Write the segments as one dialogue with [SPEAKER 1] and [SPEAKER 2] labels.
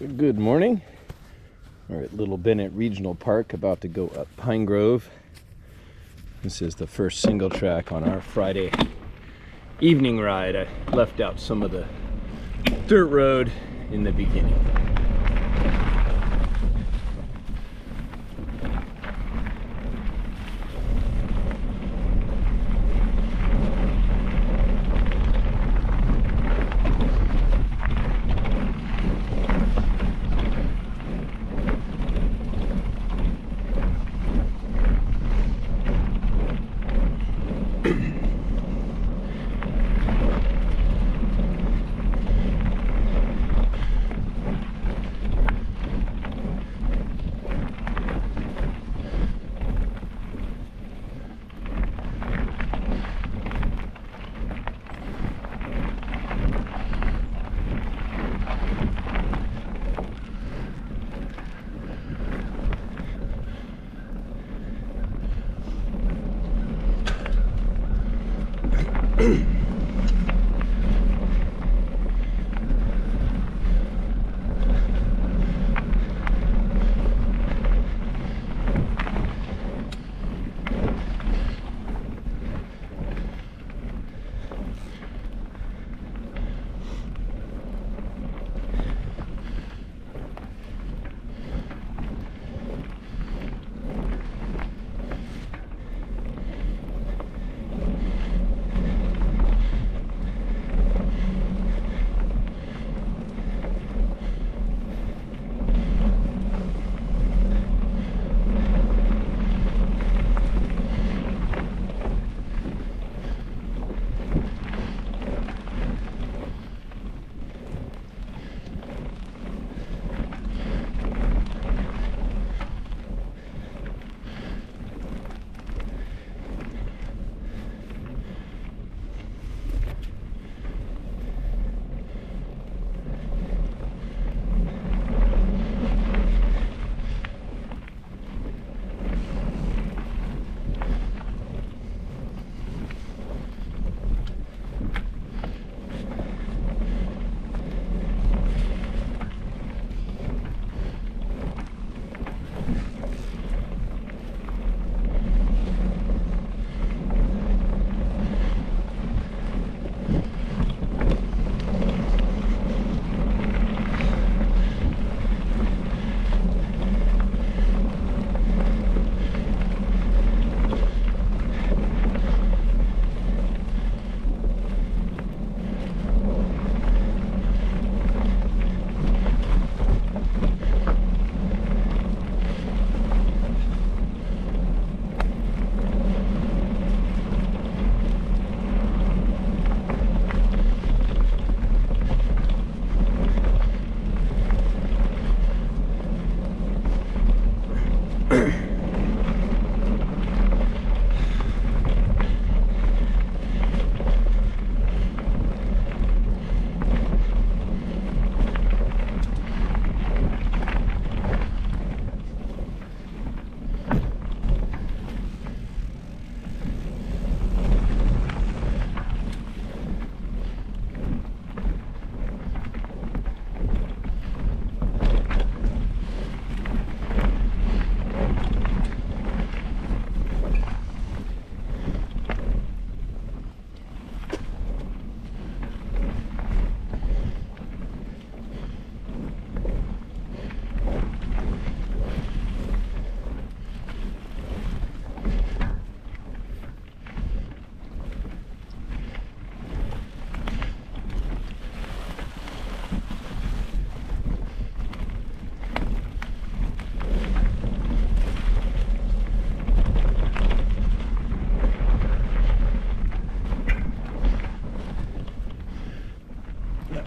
[SPEAKER 1] Good morning. We're at Little Bennett Regional Park, about to go up Pine Grove. This is the first single track on our Friday evening ride. I left out some of the dirt road in the beginning.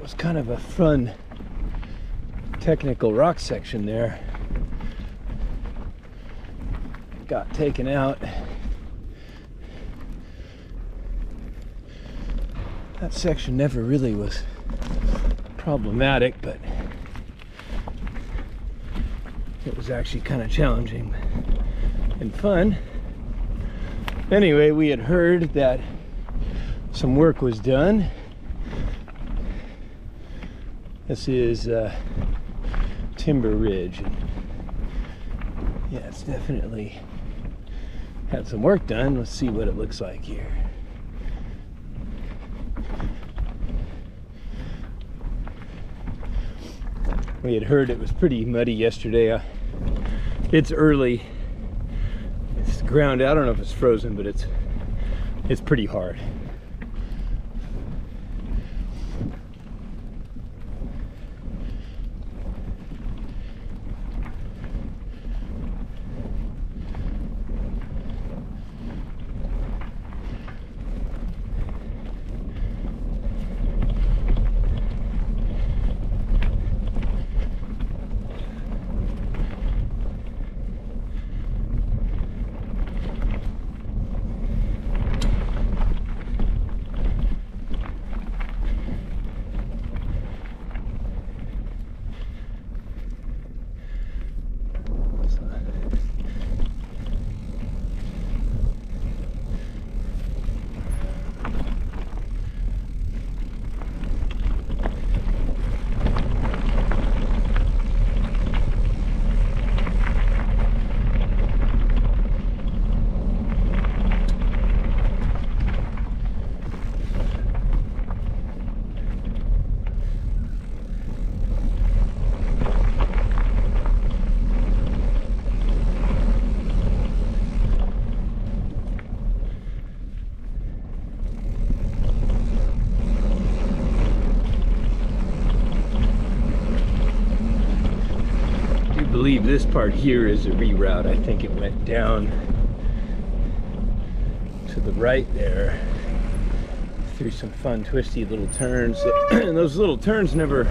[SPEAKER 1] Was kind of a fun technical rock section there. Got taken out. That section never really was problematic, but it was actually kind of challenging and fun. Anyway, we had heard that some work was done. This is Timber Ridge. And yeah, it's definitely had some work done. Let's see what it looks like here. We had heard it was pretty muddy yesterday. It's early. It's ground. I don't know if it's frozen, but it's pretty hard. I believe this part here is a reroute. I think it went down to the right there through some fun twisty little turns. And those little turns never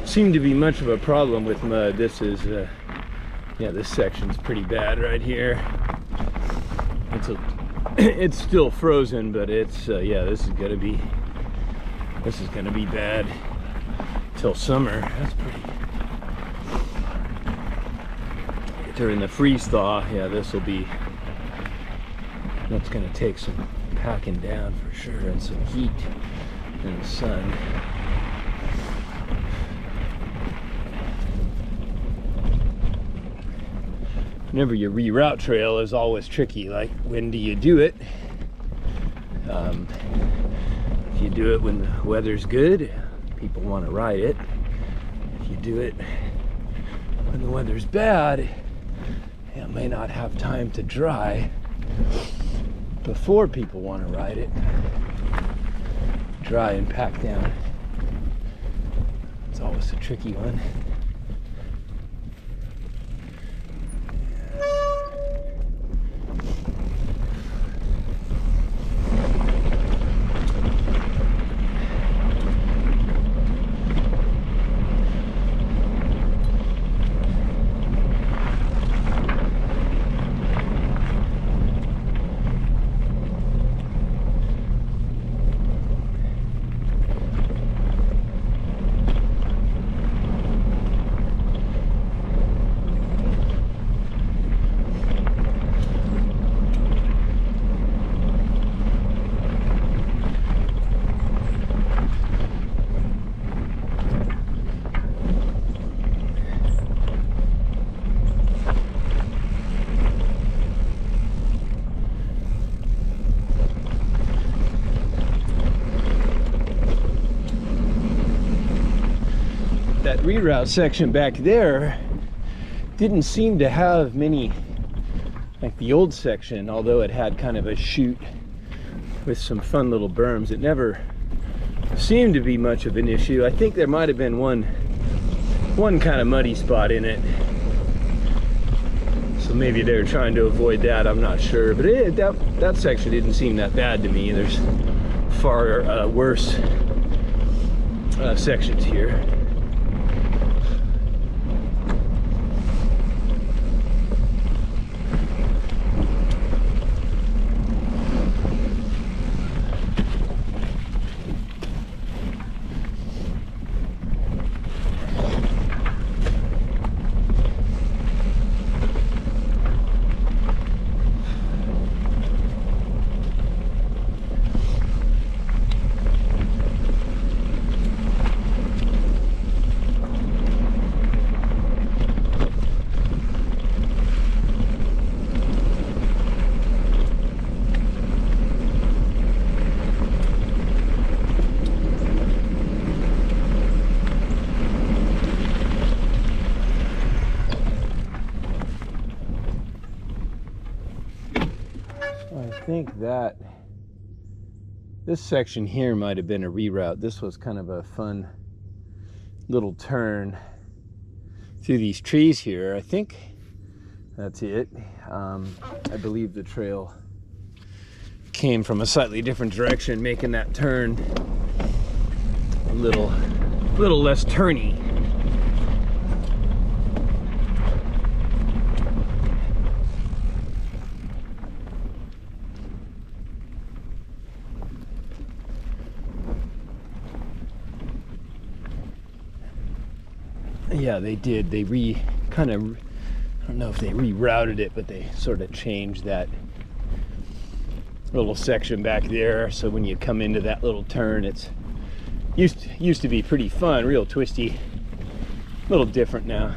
[SPEAKER 1] seem to be much of a problem with mud. This is yeah, this section's pretty bad right here. It's still frozen, but it's yeah, this is gonna be bad till summer. That's pretty. During the freeze thaw, yeah, that's gonna take some packing down for sure, and some heat in the sun. Whenever you reroute trail is always tricky. Like, when do you do it? If you do it when the weather's good, people want to ride it. If you do it when the weather's bad, it may not have time to dry before people want to ride it. Dry and pack down. It's always a tricky one. That reroute section back there didn't seem to have many, like the old section, although it had kind of a chute with some fun little berms. It never seemed to be much of an issue. I think there might have been one kind of muddy spot in it, so maybe they were trying to avoid that. I'm not sure, but that section didn't seem that bad to me. There's far worse sections here. think that this section here might have been a reroute. This was kind of a fun little turn through these trees here. I think that's it. I believe the trail came from a slightly different direction, making that turn a little less turny. Yeah, they did. They I don't know if they rerouted it, but they sort of changed that little section back there. So when you come into that little turn, it's used to be pretty fun, real twisty, a little different now.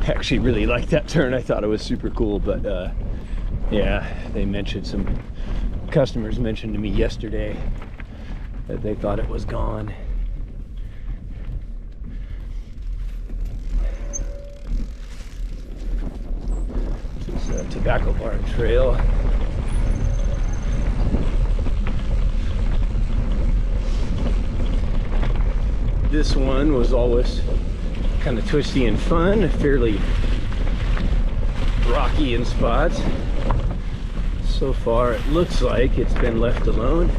[SPEAKER 1] I actually really liked that turn. I thought it was super cool, but yeah, some customers mentioned to me yesterday that they thought it was gone. This is a tobacco barn trail. This one was always kind of twisty and fun, fairly rocky in spots. So far it looks like it's been left alone.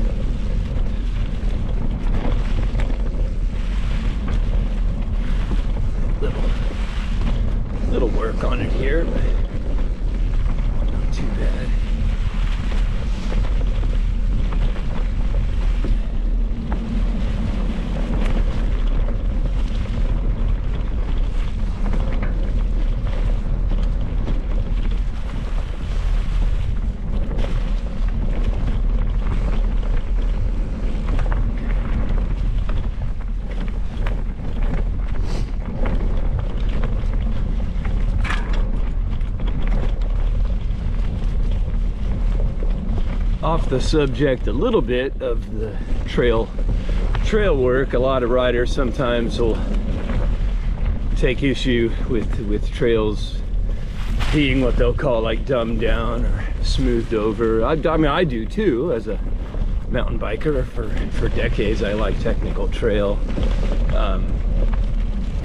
[SPEAKER 1] Little work on it here, but not too bad. Off the subject a little bit of the trail work, a lot of riders sometimes will take issue with trails being what they'll call like dumbed down or smoothed over. I mean, I do too. As a mountain biker for decades, I like technical trail.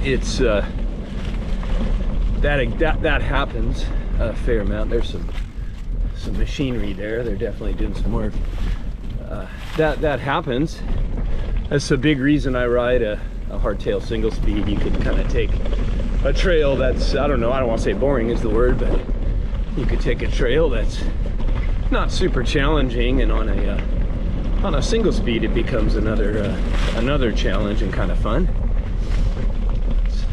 [SPEAKER 1] It's that happens a fair amount. There's some machinery there. They're definitely doing some work. That happens. That's a big reason I ride a hardtail single speed. You can kind of take a trail that's, I don't want to say boring is the word, but you could take a trail that's not super challenging, and on a single speed it becomes another challenge and kind of fun. It's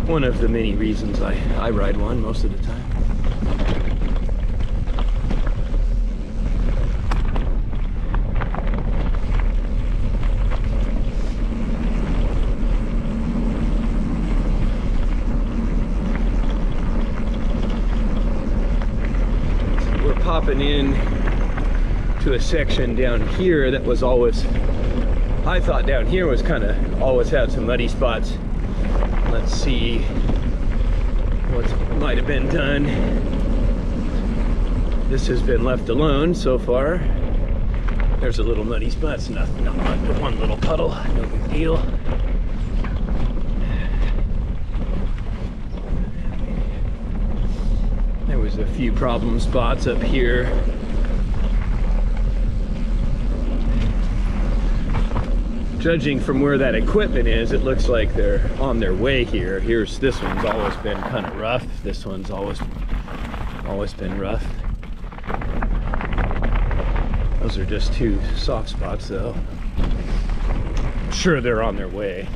[SPEAKER 1] one of the many reasons I ride one most of the time. Popping in to a section down here that was always, I thought down here was kind of always had some muddy spots. Let's see what might have been done. This has been left alone so far. There's a little muddy spot. It's not much, but one little puddle, no big deal. There was a few problem spots up here. Judging from where that equipment is, it looks like they're on their way here. This one's always been kind of rough. This one's always been rough. Those are just two soft spots though. I'm sure they're on their way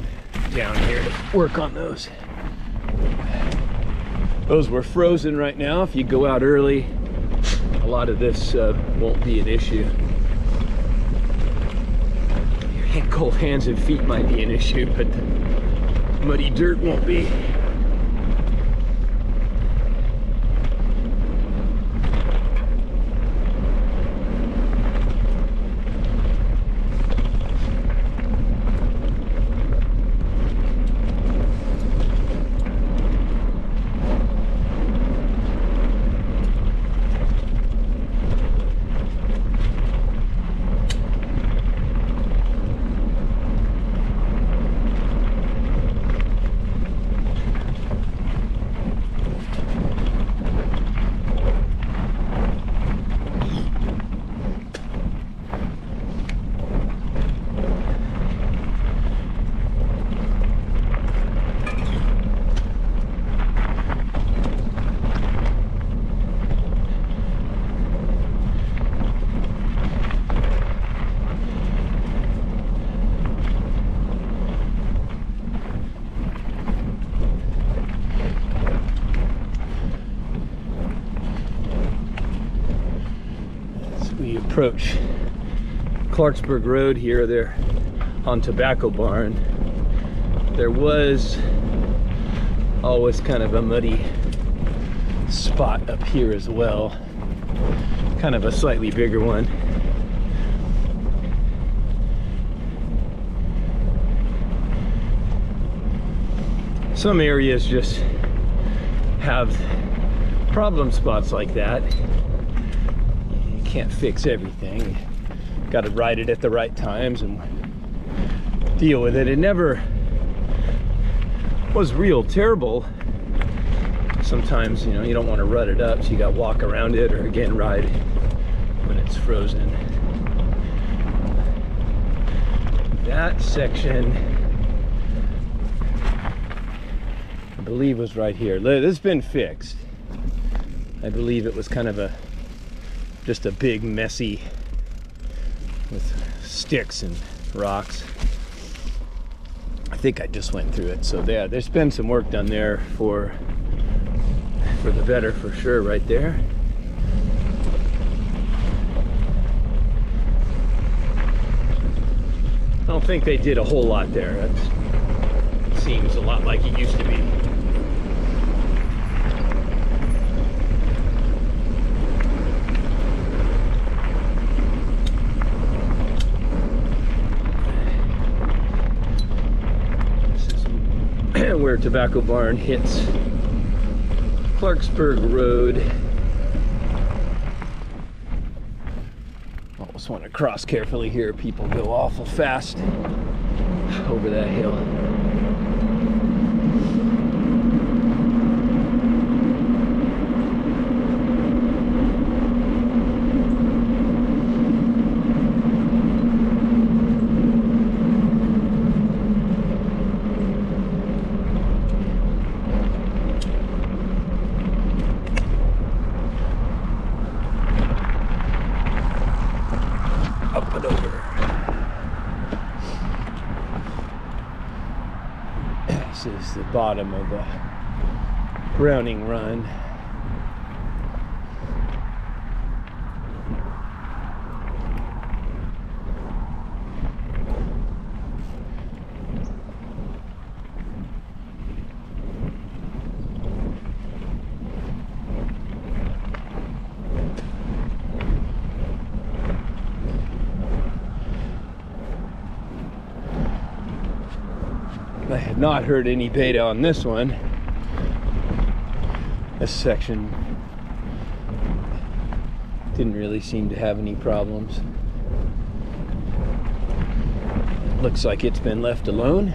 [SPEAKER 1] down here to work on those. Those were frozen right now. If you go out early, a lot of this won't be an issue. Your cold hands and feet might be an issue, but the muddy dirt won't be. approach Clarksburg Road here, there on Tobacco Barn, there was always kind of a muddy spot up here as well, kind of a slightly bigger one. Some areas just have problem spots like that. You can't fix everything. Got to ride it at the right times and deal with it. It never was real terrible. Sometimes, you know, you don't want to rut it up, so you got to walk around it, or again ride when it's frozen. That section, I believe, was right here. This has been fixed. I believe it was kind of just a big messy with sticks and rocks. I think I just went through it. So yeah, there's been some work done there for the better, for sure, right there. I don't think they did a whole lot there. It seems a lot like it used to be. This is where Tobacco Barn hits Clarksburg Road. Almost want to cross carefully here. People go awful fast over that hill. Up and over. This is the bottom of the Browning Run. I had not heard any beta on this one. This section didn't really seem to have any problems. Looks like it's been left alone.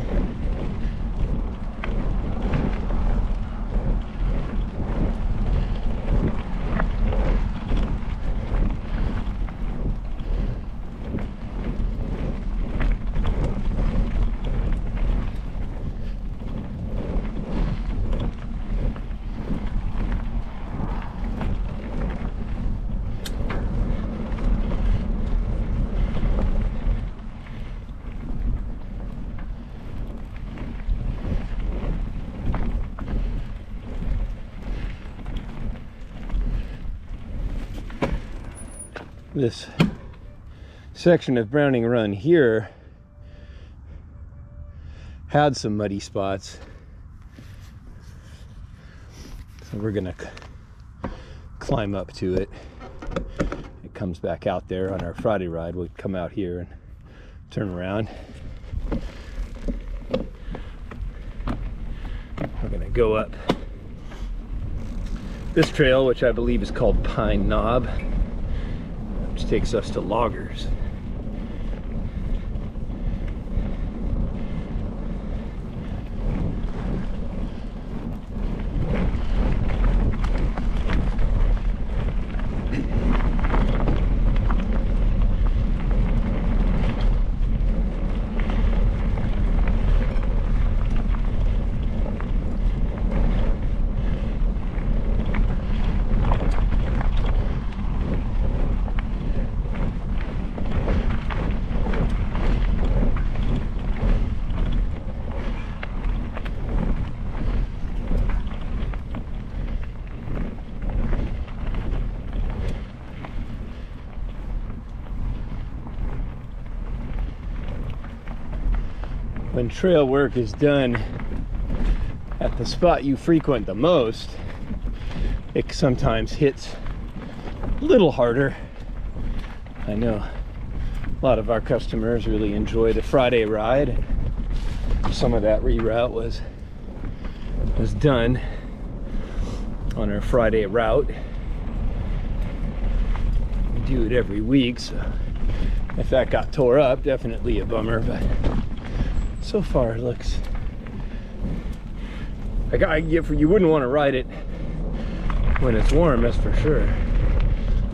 [SPEAKER 1] This section of Browning Run here had some muddy spots, so we're gonna climb up to it. It comes back out there on our Friday ride. We'll come out here and turn around. We're gonna go up this trail, which I believe is called Pine Knob, which takes us to Loggers. when trail work is done at the spot you frequent the most, it sometimes hits a little harder. I know a lot of our customers really enjoy the Friday ride. Some of that reroute was done on our Friday route. We do it every week, so if that got tore up, definitely a bummer, but so far it looks like you wouldn't want to ride it when it's warm, that's for sure.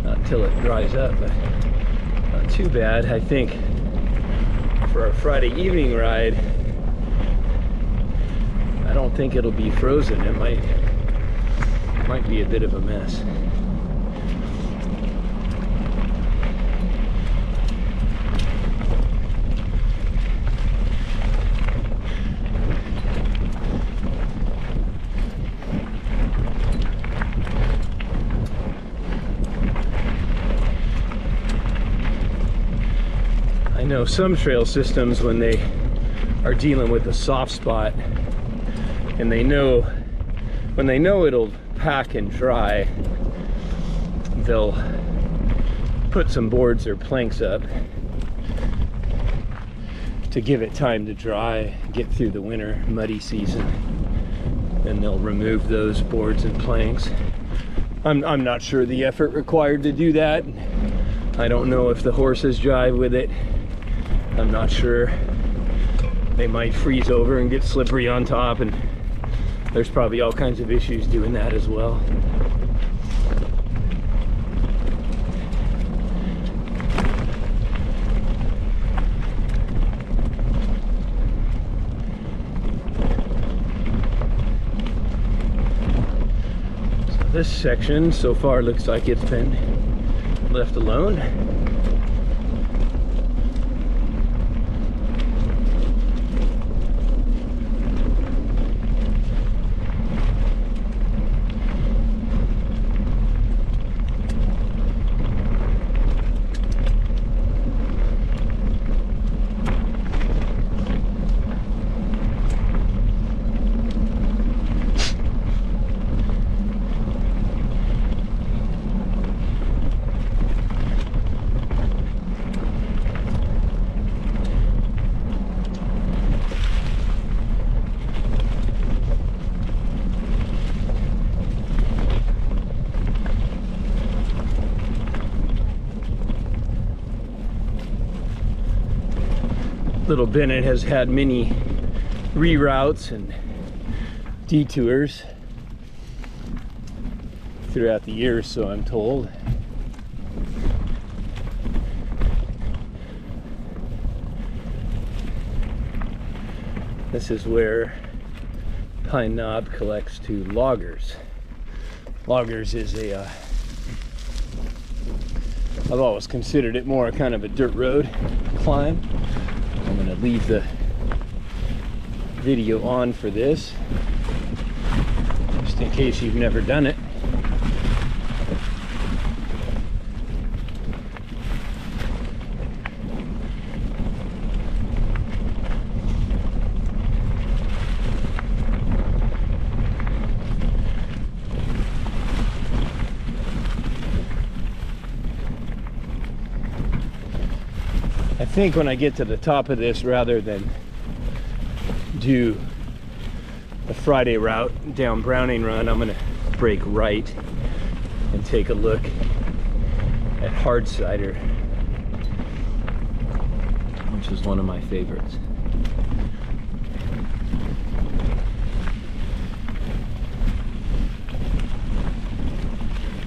[SPEAKER 1] Not until it dries up, but not too bad. I think for our Friday evening ride, I don't think it'll be frozen. It might be a bit of a mess. I know some trail systems, when they are dealing with a soft spot and when they know it'll pack and dry, they'll put some boards or planks up to give it time to dry, get through the winter muddy season. Then they'll remove those boards and planks. I'm not sure the effort required to do that. I don't know if the horses jive with it. I'm not sure. They might freeze over and get slippery on top, and there's probably all kinds of issues doing that as well. So this section so far looks like it's been left alone. Little Bennett has had many reroutes and detours throughout the years, so I'm told. This is where Pine Knob collects to Loggers. Loggers is I've always considered it more kind of a dirt road climb. I'm going to leave the video on for this, just in case you've never done it. I think when I get to the top of this, rather than do the Friday route down Browning Run, I'm going to break right and take a look at Hard Cider, which is one of my favorites.